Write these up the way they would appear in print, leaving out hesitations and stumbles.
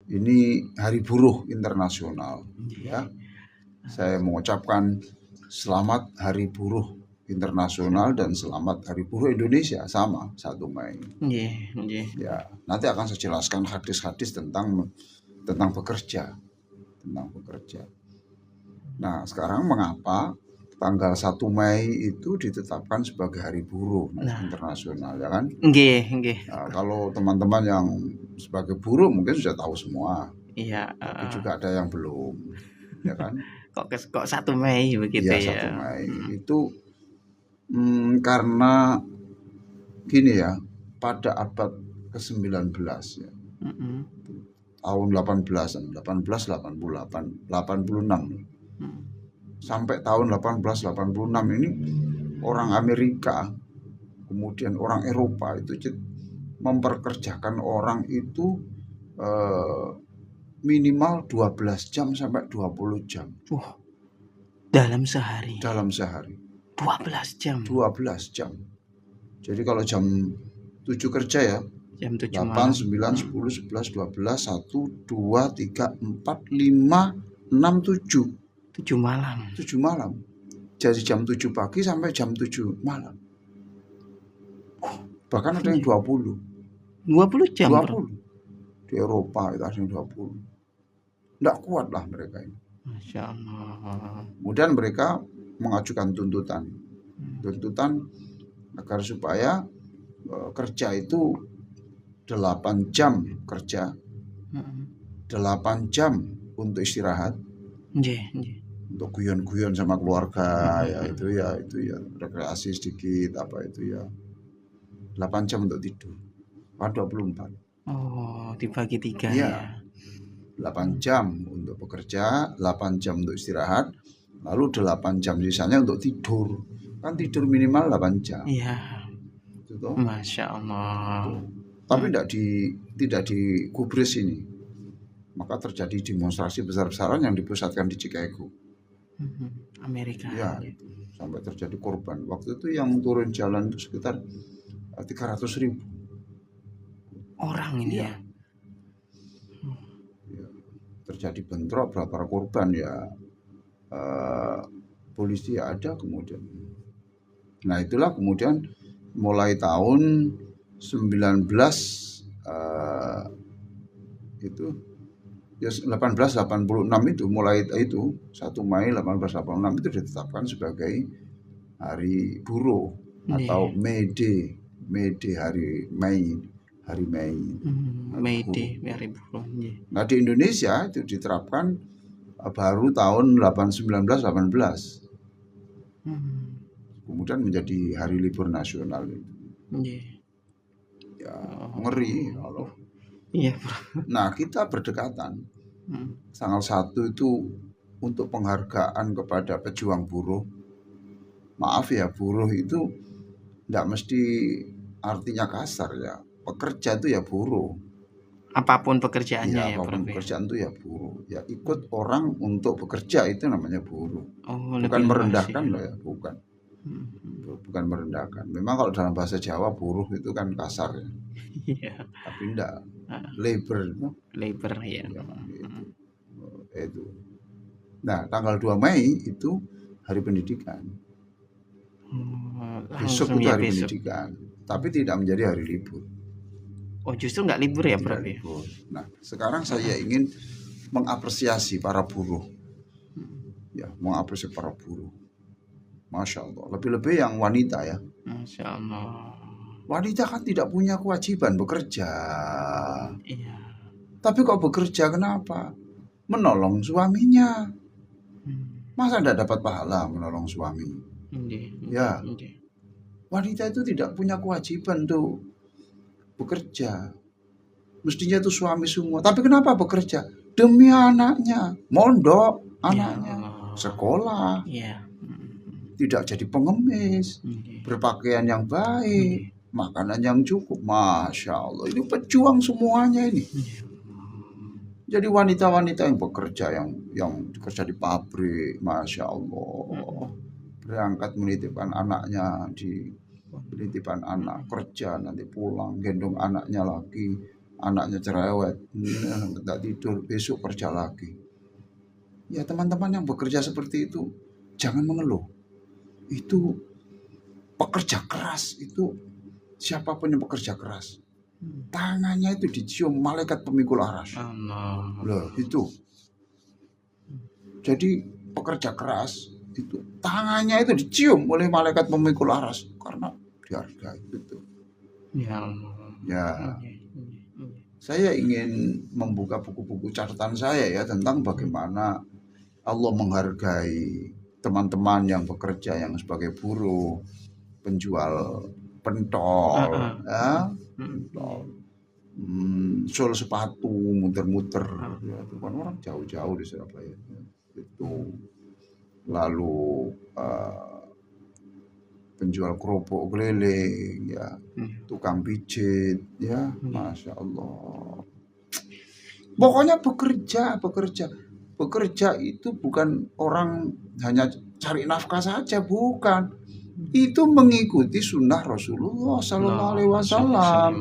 Ini Hari Buruh Internasional, ya. Saya mengucapkan selamat Hari Buruh Internasional dan selamat Hari Buruh Indonesia, sama 1 Mei. Ya, nanti akan saya jelaskan hadis-hadis tentang bekerja, Nah, sekarang mengapa tanggal 1 Mei itu ditetapkan sebagai Hari Buruh Internasional, ya kan? Nah, kalau teman-teman yang sebagai buruh mungkin sudah tahu semua. Iya. Tapi juga ada yang belum, ya kan? Kok 1 Mei begitu Iya, ya? 1 Mei itu karena gini ya, pada abad ke-19 ya, tahun 86 sampai tahun 1886 ini orang Amerika, kemudian orang Eropa itu memperkerjakan orang itu minimal 12 jam sampai 20 jam. Dalam sehari. 12 jam. Jadi kalau jam 7 kerja ya, jam 7 8, 9, 10, 11, 12, 1, 2, 3, 4, 5, 6, 7. 7 malam. 7 malam. Jadi jam 7 pagi sampai jam 7 malam. Bahkan ada yang 20. 20 jam. 20. Di Eropa itu ada yang 20. Nggak kuat lah mereka ini. Masya Allah. Kemudian mereka mengajukan tuntutan agar supaya kerja itu 8 jam kerja, 8 jam untuk istirahat, untuk guyon-guyon sama keluarga, itu ya rekreasi sedikit apa itu ya, 8 jam untuk tidur, 24. Oh, dibagi 3 ya. 8 jam untuk bekerja, 8 jam untuk istirahat, lalu 8 jam sisanya untuk tidur. Kan tidur minimal 8 jam. Iya. Itu. Masya Allah. Tapi tidak digubris ini. Maka terjadi demonstrasi besar-besaran yang dipusatkan di Chicago, Amerika. Ya, sampai terjadi korban. Waktu itu yang turun jalan itu sekitar 300.000 orang ini ya. Terjadi bentrok, berapa korban ya, polisi ada kemudian. Nah, itulah kemudian mulai tahun 1886 itu, mulai itu 1 Mei 1886 itu ditetapkan sebagai Hari Buruh atau May Day, hari Mei. May Day, Hari Buruh. Nah, di Indonesia itu diterapkan baru tahun 1918. Kemudian menjadi hari libur nasional itu. Ya, ngeri kalau. Iya. Nah, kita berdekatan. Tanggal 1 itu untuk penghargaan kepada pejuang buruh. Maaf ya, buruh itu tidak mesti artinya kasar ya. Pekerja itu ya buruh. Apapun pekerjaannya ya, apapun pekerjaan itu ya buruh. Ya ikut orang untuk bekerja itu namanya buruh. Bukan merendahkan loh ya, bukan. Bukan merendahkan. Memang kalau dalam bahasa Jawa buruh itu kan kasar ya. Tapi enggak. Labor ya. Itu. Nah, tanggal 2 Mei itu Hari Pendidikan. Besok itu Hari Pendidikan, tapi tidak menjadi hari libur. Oh, justru nggak libur ya, Prof? Nah, sekarang saya ingin mengapresiasi para buruh. Ya, mengapresiasi para buruh. Masya Allah. Lebih-lebih yang wanita ya. Masya Allah. Wanita kan tidak punya kewajiban bekerja. Iya. Tapi kok bekerja, kenapa? Menolong suaminya. Masa tidak dapat pahala menolong suami? Ya. Wanita itu tidak punya kewajiban tuh bekerja. Mestinya itu suami semua. Tapi kenapa bekerja? Demi anaknya. Mondok anaknya. Sekolah. Tidak jadi pengemis. Berpakaian yang baik. Makanan yang cukup. Masya Allah. Ini pejuang semuanya ini. Jadi wanita-wanita yang bekerja, yang bekerja di pabrik. Masya Allah. Berangkat menitipkan anaknya di penitipan anak, kerja, nanti pulang gendong anaknya lagi, anaknya cerewet, nggak tidur, besok kerja lagi. Ya teman-teman yang bekerja seperti itu, jangan mengeluh. Itu pekerja keras, itu siapapun yang bekerja keras, tangannya itu dicium malaikat pemikul aras. Loh itu. Jadi pekerja keras itu tangannya itu dicium oleh malaikat pemikul aras karena dihargai itu. Ya. Saya ingin membuka buku-buku catatan saya ya tentang bagaimana Allah menghargai teman-teman yang bekerja, yang sebagai buruh, penjual pentol, ya, pentol, sol sepatu, muter-muter, ya, itu kan orang jauh-jauh di Surabaya, itu, lalu penjual kerupuk keliling, ya, tukang pijit, ya, masya Allah. Pokoknya bekerja itu bukan orang hanya cari nafkah saja, bukan. Itu mengikuti sunnah Rasulullah Sallallahu Alaihi Wasallam.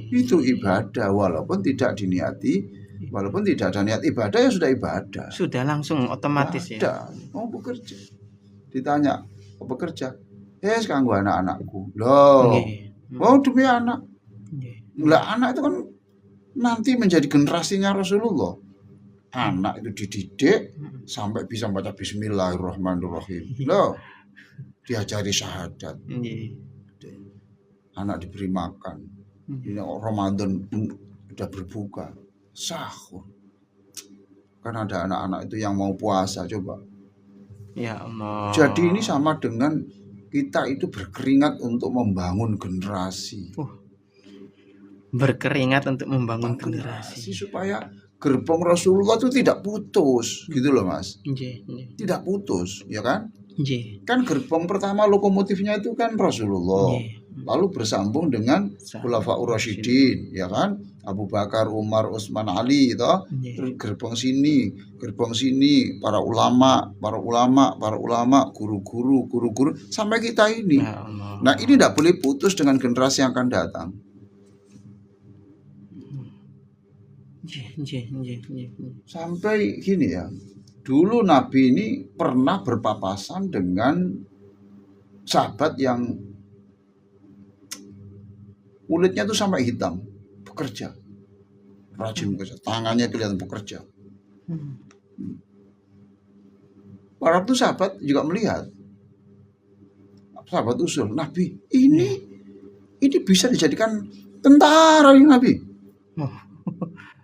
Itu ibadah walaupun tidak diniati, walaupun tidak ada niat ibadah ya sudah ibadah. Sudah langsung otomatis ibadah. Ya. Mau bekerja, ditanya mau bekerja, kanggo anak-anakku. Loh, demi anak. Lah anak itu kan nanti menjadi generasinya Rasulullah. Anak itu dididik sampai bisa baca Bismillahirrahmanirrahim. Loh, diajari syahadat. Anak diberi makan. Ini Ramadan udah berbuka, sahur. Kan ada anak-anak itu yang mau puasa, coba. Ya Allah. Jadi ini sama dengan kita itu berkeringat untuk membangun generasi. Berkeringat untuk membangun generasi supaya gerbong Rasulullah itu tidak putus, gitu loh Mas. Tidak putus, ya kan? Kan gerbong pertama lokomotifnya itu kan Rasulullah. Lalu bersambung dengan Khulafaur Rasyidin, ya kan? Abu Bakar, Umar, Utsman, Ali, toh. Terus gerbong sini, para ulama, guru-guru sampai kita ini. Nah, ini tidak boleh putus dengan generasi yang akan datang. Sampai gini ya, dulu Nabi ini pernah berpapasan dengan sahabat yang kulitnya tuh sampai hitam, bekerja, rajin bekerja, tangannya kelihatan bekerja. Para tuh sahabat juga melihat, sahabat usul Nabi ini bisa dijadikan tentara ini Nabi.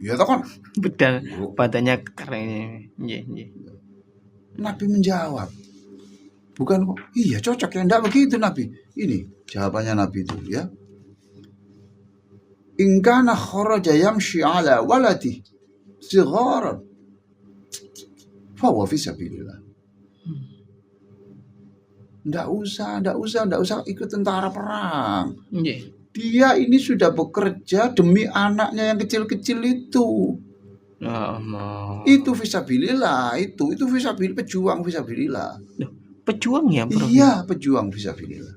Ya toh kan, betul, badannya keren. Nabi menjawab, bukan kok, iya cocok ya, enggak begitu Nabi. Ini jawabannya Nabi itu ya. In kana kharaja yamshi ala waladi sigharan fa huwa fi sabilillah. Enggak usah ikut tentara perang. Dia ini sudah bekerja demi anaknya yang kecil-kecil itu. Itu fisabilillah, itu fisabilillah, pejuang fisabilillah. Pejuang ya, Bro? Iya, pejuang fisabilillah.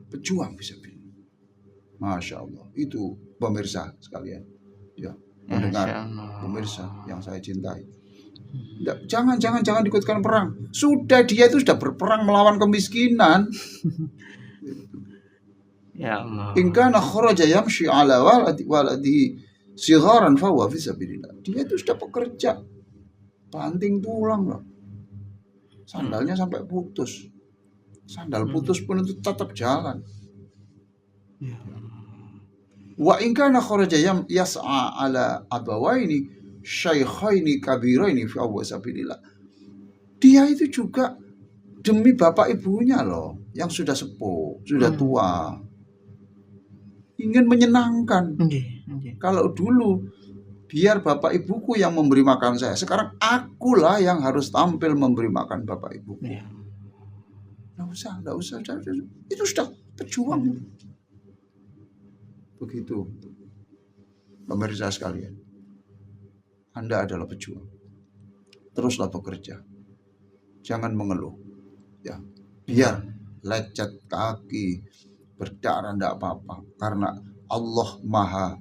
Pejuang fisabilillah. Masya Allah. Itu pemirsa sekalian. Ya, mendengar pemirsa yang saya cintai. Jangan ikutkan perang. Dia itu sudah berperang melawan kemiskinan. Ya Allah. In kana kharaja yamshi ala waladi sigharan fa huwa fi sabilillah. Dia itu sudah bekerja, banting tulang loh. Sandalnya sampai putus. Sandal putus pun itu tetap jalan. Ya. Wa in kana kharaja yas'a ala abawaini syaikhaini kabiraini fa huwa sabilillah. Dia itu juga demi bapak ibunya loh, yang sudah sepuh, sudah tua. Ingin menyenangkan. Kalau dulu biar bapak ibuku yang memberi makan saya, sekarang akulah yang harus tampil memberi makan bapak ibuku. Nggak usah. Itu sudah pejuang. Begitu, pemirsa sekalian. Anda adalah pejuang. Teruslah bekerja. Jangan mengeluh. Ya, biar lecet kaki, berdarah enggak apa-apa, karena Allah maha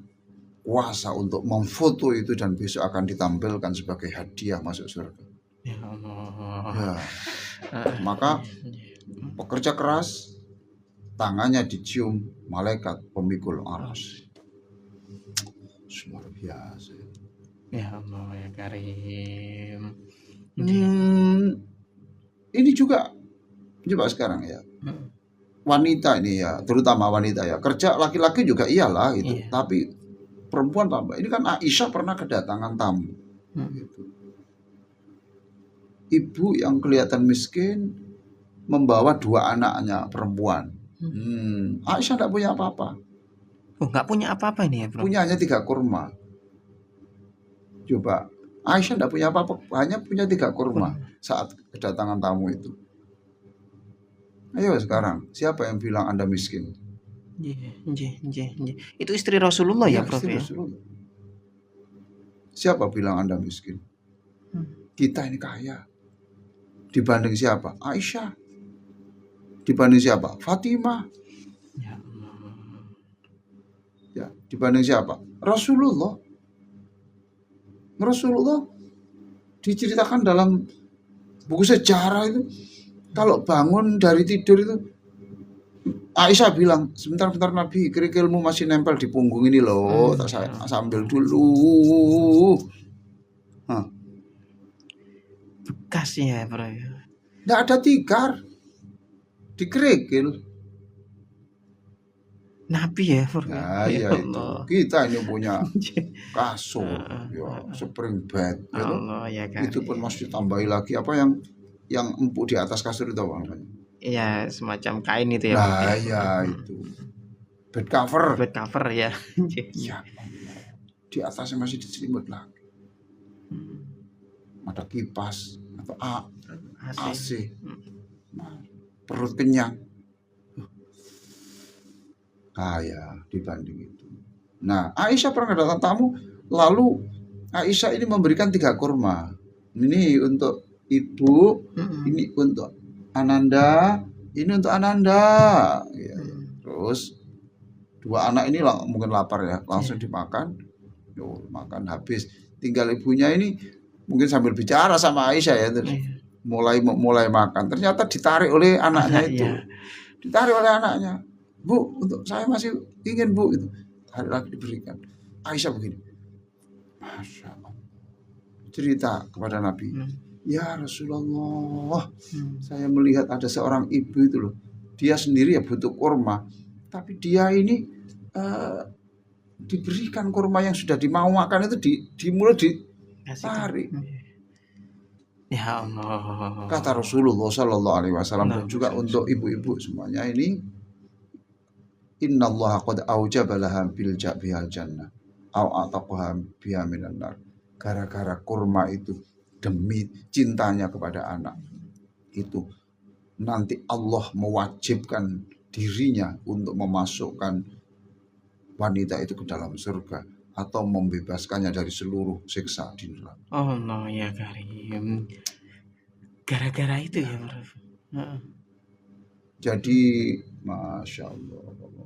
kuasa untuk memfoto itu dan besok akan ditampilkan sebagai hadiah masuk surga. Ya Allah. Ya. Maka pekerja keras, tangannya dicium malaikat pemikul arsy. Luar biasa. Ya Allah ya Karim. Ini juga coba sekarang ya. Wanita ini ya, terutama wanita ya. Kerja laki-laki juga iyalah itu, Iya. tapi perempuan tambah. Ini kan Aisyah pernah kedatangan tamu. Gitu. Ibu yang kelihatan miskin membawa 2 anaknya perempuan. Aisyah tidak punya apa-apa. Oh, nggak punya apa-apa ini ya, Bro? Punya hanya 3 kurma. Coba, Aisyah tidak punya apa-apa, hanya punya 3 kurma saat kedatangan tamu itu. Ayo sekarang, siapa yang bilang Anda miskin? Itu istri Rasulullah ya, Prof? Istri Rasulullah. Siapa bilang Anda miskin? Kita ini kaya. Dibanding siapa? Aisyah. Dibanding siapa? Fatimah. Ya, dibanding siapa? Rasulullah. Rasulullah diceritakan dalam buku sejarah itu, kalau bangun dari tidur itu, Aisyah bilang, sebentar Nabi, kerikilmu masih nempel di punggung ini loh, tak saya sambil dulu. Bekasnya, Bro. Nggak ada tikar, dikerikil. Nabi ya, Bro. Nah, ya itu. Kita ini punya kasur, ya, spring bed, ya, Allah, ya kan. Itu pun masih tambahi lagi apa yang empuk di atas kasur itu apa namanya? Iya, semacam kain itu ya. Nah, ya itu. Bed cover. Bed cover ya. Ya. Di atasnya masih diselimut lagi. Ada kipas atau AC. Perut kenyang. Kaya dibanding itu. Nah, Aisyah pernah datang tamu, lalu Aisyah ini memberikan 3 kurma. Ini untuk ibu, ini untuk Ananda, ini untuk Ananda. Ya. Terus 2 anak ini mungkin lapar ya, langsung dimakan. Makan habis. Tinggal ibunya ini mungkin sambil bicara sama Aisyah ya, terus mulai makan. Ternyata ditarik oleh anaknya itu. Ditarik oleh anaknya. Bu, untuk saya masih ingin, Bu, itu. Hari lagi diberikan. Aisyah begini. Masya Allah. Cerita kepada Nabi. Ya Rasulullah, saya melihat ada seorang ibu itu loh. Dia sendiri ya butuh kurma. Tapi dia ini diberikan kurma yang sudah dimau makan itu di mulut ditarik. Ya Allah. Kata Rasulullah Sallallahu Alaihi Wasallam dan juga untuk ibu-ibu semuanya ini, Inna Allah qad aujaba laha bil bihal jannah au ataqaha biha minan nar. Gara-gara kurma itu, demi cintanya kepada anak itu, nanti Allah mewajibkan dirinya untuk memasukkan wanita itu ke dalam surga atau membebaskannya dari seluruh siksa di neraka. Oh no ya Karim. Gara-gara itu ya, Bro. Jadi Masya Allah.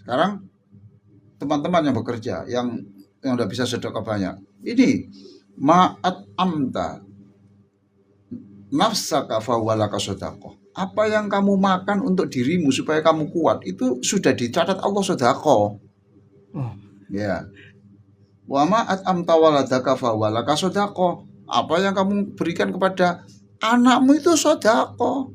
Sekarang teman-teman yang bekerja, yang udah bisa sedekah banyak, ini ma'at amta nafsaka fawalaka sodaqoh. Apa yang kamu makan untuk dirimu supaya kamu kuat, itu sudah dicatat Allah sodaqoh. Ya. Wa ma'at amta waladaka fawalaka sodaqoh. Apa yang kamu berikan kepada anakmu itu sodaqoh.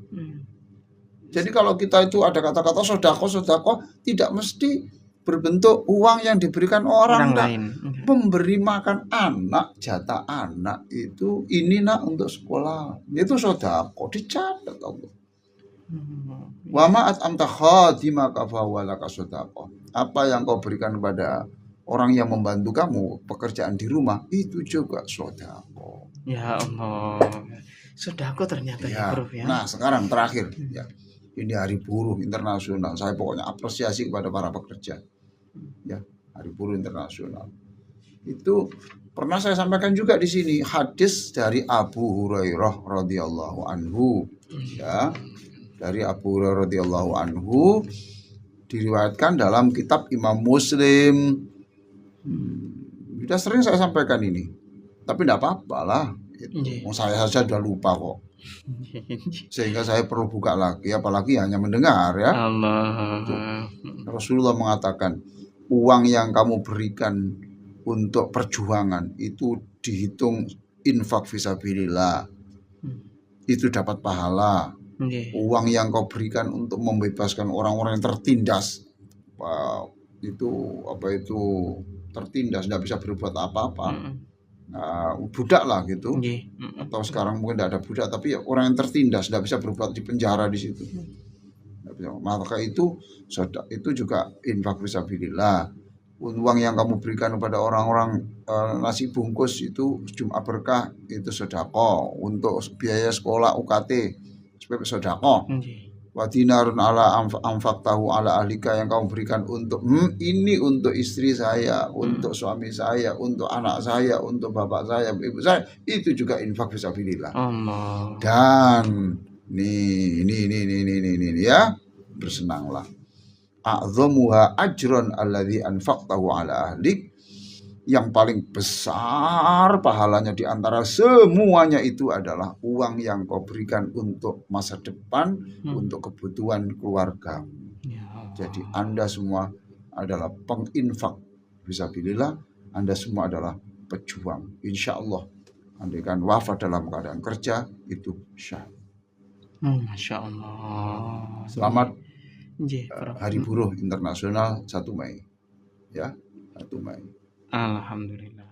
Jadi kalau kita itu ada kata-kata sodaqoh, tidak mesti berbentuk uang yang diberikan orang lain. Memberi makan anak, jatah anak itu, ini nak untuk sekolah, itu sodaqoh, dicatat Allah. Wa ma'at amta khadimaka fawalaka sodaqoh. Apa yang kau berikan kepada orang yang membantu kamu pekerjaan di rumah, itu juga sodaqoh. Ya Allah, sodaqoh ternyata ya, Bro ya. Nah sekarang terakhir ya. Ini Hari Buruh Internasional. Saya pokoknya apresiasi kepada para pekerja. Ya, Hari Buruh Internasional. Itu pernah saya sampaikan juga di sini hadis dari Abu Hurairah radhiyallahu anhu. Ya, dari Abu Hurairah radhiyallahu anhu, Diriwayatkan dalam kitab Imam Muslim. Sudah sering saya sampaikan ini, tapi tidak apa-apa lah. Saya saja sudah lupa kok. Sehingga saya perlu buka lagi, apalagi hanya mendengar ya. Rasulullah mengatakan, uang yang kamu berikan untuk perjuangan itu dihitung infak fisabilillah, itu dapat pahala. Uang yang kau berikan untuk membebaskan orang-orang yang tertindas, itu tertindas, tidak bisa berbuat apa-apa, budak lah gitu, atau sekarang mungkin tidak ada budak, tapi orang yang tertindas tidak bisa berbuat, di penjara di situ, maka itu juga infak fisabilillah. Uang yang kamu berikan kepada orang-orang nasi bungkus itu Jumat berkah, itu sedekah. Untuk biaya sekolah UKT sedekah. Wa dinarun ala anfaqtahu ala ahlika, yang kamu berikan untuk ini untuk istri saya, untuk suami saya, untuk anak saya, untuk bapak saya, ibu saya, itu juga infak fisabilillah. Dan ini ya, bersenanglah. A'dhamuha ajran alladhi anfaqtahu ala ahlik, yang paling besar pahalanya di antara semuanya itu adalah uang yang kau berikan untuk masa depan, untuk kebutuhan keluarga. Jadi Anda semua adalah penginfak fisabilillah, Anda semua adalah pejuang. Insya Allah, andaikan wafat dalam keadaan kerja, itu syahid. Masya Allah. Selamat Hari Buruh Internasional 1 Mei. Ya, 1 Mei. Alhamdulillah.